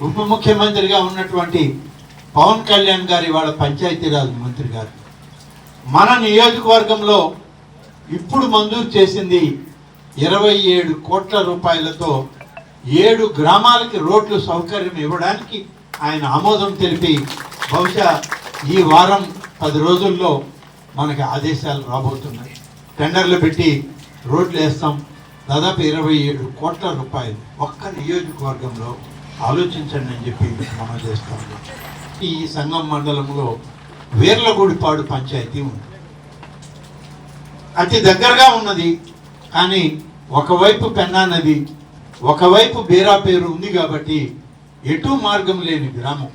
ఉప ముఖ్యమంత్రిగా ఉన్నటువంటి పవన్ కళ్యాణ్ గారు ఇవాళ పంచాయతీరాజ్ మంత్రి గారు మన నియోజకవర్గంలో ఇప్పుడు మంజూరు చేసింది 27 కోట్ల రూపాయలతో 7 గ్రామాలకి రోడ్లు సౌకర్యం ఇవ్వడానికి ఆయన ఆమోదం తెలిపి బహుశా ఈ వారం 10 రోజుల్లో మనకి ఆదేశాలు రాబోతున్నాయి. టెండర్లు పెట్టి రోడ్లు వేస్తాం. దాదాపు 27 కోట్ల రూపాయలు ఒక్క నియోజకవర్గంలో ఆలోచించండి అని చెప్పి మనం చేస్తాం. ఈ సంగం మండలంలో వేర్లగూడిపాడు పంచాయతీ ఉంది. అతి దగ్గరగా ఉన్నది. కానీ ఒకవైపు పెన్నా నది, ఒకవైపు బీరా పేరు ఉంది కాబట్టి ఎటు మార్గం లేని గ్రామం.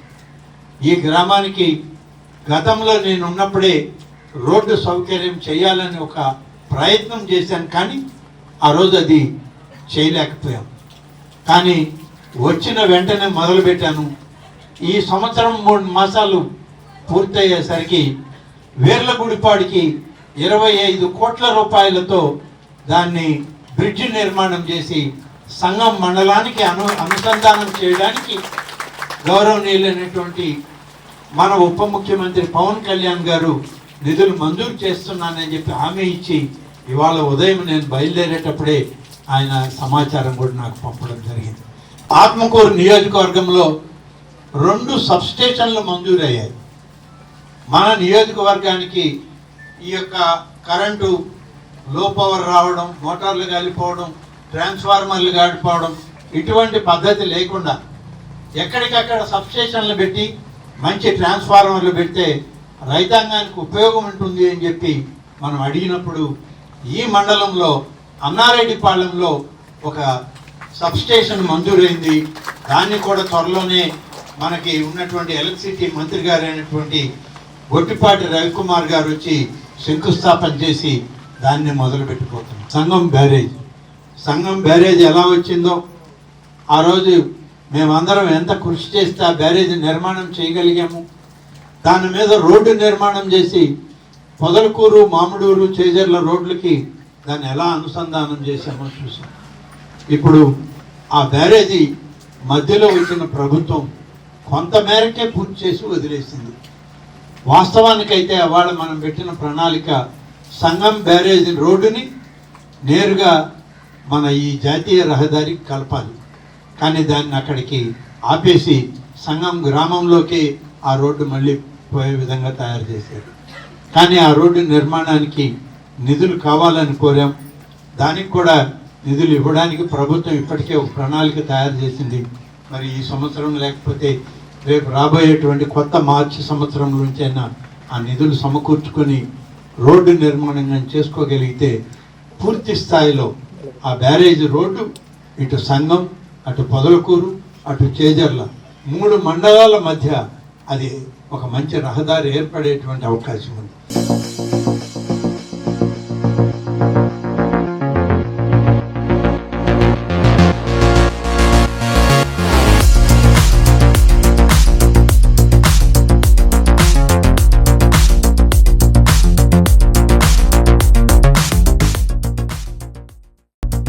ఈ గ్రామానికి గతంలో నేను ఉన్నప్పుడే రోడ్డు సౌకర్యం చేయాలని ఒక ప్రయత్నం చేశాను, కానీ ఆ రోజు అది చేయలేకపోయాం. కానీ వచ్చిన వెంటనే మొదలుపెట్టాను. ఈ సంవత్సరం 3 మాసాలు పూర్తయ్యేసరికి వేర్లగూడిపాడికి 25 కోట్ల రూపాయలతో దాన్ని బ్రిడ్జి నిర్మాణం చేసి సంగం మండలానికి అనుసంధానం చేయడానికి గౌరవనీయులైనటువంటి మన ఉప ముఖ్యమంత్రి పవన్ కళ్యాణ్ గారు నిధులు మంజూరు చేస్తున్నానని చెప్పి హామీ ఇచ్చి ఇవాళ ఉదయం నేను బయలుదేరేటప్పుడే ఆయన సమాచారం కూడా నాకు పంపడం జరిగింది. ఆత్మకూరు నియోజకవర్గంలో 2 సబ్స్టేషన్లు మంజూరయ్యాయి. మన నియోజకవర్గానికి ఈ యొక్క కరెంటు లో పవర్ రావడం, మోటార్లు కాలిపోవడం, ట్రాన్స్ఫార్మర్లు కాలిపోవడం ఇటువంటి పద్ధతి లేకుండా ఎక్కడికక్కడ సబ్స్టేషన్లు పెట్టి మంచి ట్రాన్స్ఫార్మర్లు పెడితే రైతాంగానికి ఉపయోగం ఉంటుంది అని చెప్పి మనం అడిగినప్పుడు ఈ మండలంలో అన్నారెడ్డిపాలెంలో ఒక సబ్స్టేషన్ మంజూరైంది. దాన్ని కూడా త్వరలోనే మనకి ఉన్నటువంటి ఎలక్ట్రిసిటీ మంత్రి గారు అయినటువంటి గొట్టిపాటి రవికుమార్ గారు వచ్చి శంకుస్థాపన చేసి దాన్ని మొదలు పెట్టిపోతున్నాం. సంగం బ్యారేజ్ ఎలా వచ్చిందో ఆ రోజు మేమందరం ఎంత కృషి చేస్తే ఆ బ్యారేజ్ నిర్మాణం చేయగలిగాము. దాని మీద రోడ్డు నిర్మాణం చేసి పొదలకూరు, మామిడూరు, చేజర్ల రోడ్లకి దాన్ని ఎలా అనుసంధానం చేశామో చూసాం. ఇప్పుడు ఆ బ్యారేజీ మధ్యలో వచ్చిన ప్రభుత్వం కొంతమేరకే పూర్తి చేసి వదిలేసింది. వాస్తవానికైతే అవాళ మనం పెట్టిన ప్రణాళిక సంగం బ్యారేజీ రోడ్డుని నేరుగా మన ఈ జాతీయ రహదారికి కలపాలి. కానీ దాన్ని అక్కడికి ఆపేసి సంగం గ్రామంలోకి ఆ రోడ్డు మళ్ళీ పోయే విధంగా తయారు చేశారు. కానీ ఆ రోడ్డు నిర్మాణానికి నిధులు కావాలని కోరాం. దానికి కూడా నిధులు ఇవ్వడానికి ప్రభుత్వం ఇప్పటికే ఒక ప్రణాళిక తయారు చేసింది. మరి ఈ సంవత్సరం లేకపోతే రేపు రాబోయేటువంటి కొత్త మార్చి సంవత్సరం నుంచైనా ఆ నిధులు సమకూర్చుకొని రోడ్డు నిర్మాణం చేసుకోగలిగితే పూర్తి స్థాయిలో ఆ బ్యారేజ్ రోడ్డు ఇటు సంగం, అటు పొదలకూరు, అటు చేజర్ల 3 మండలాల మధ్య అది ఒక మంచి రహదారి ఏర్పడేటువంటి అవకాశం ఉంది.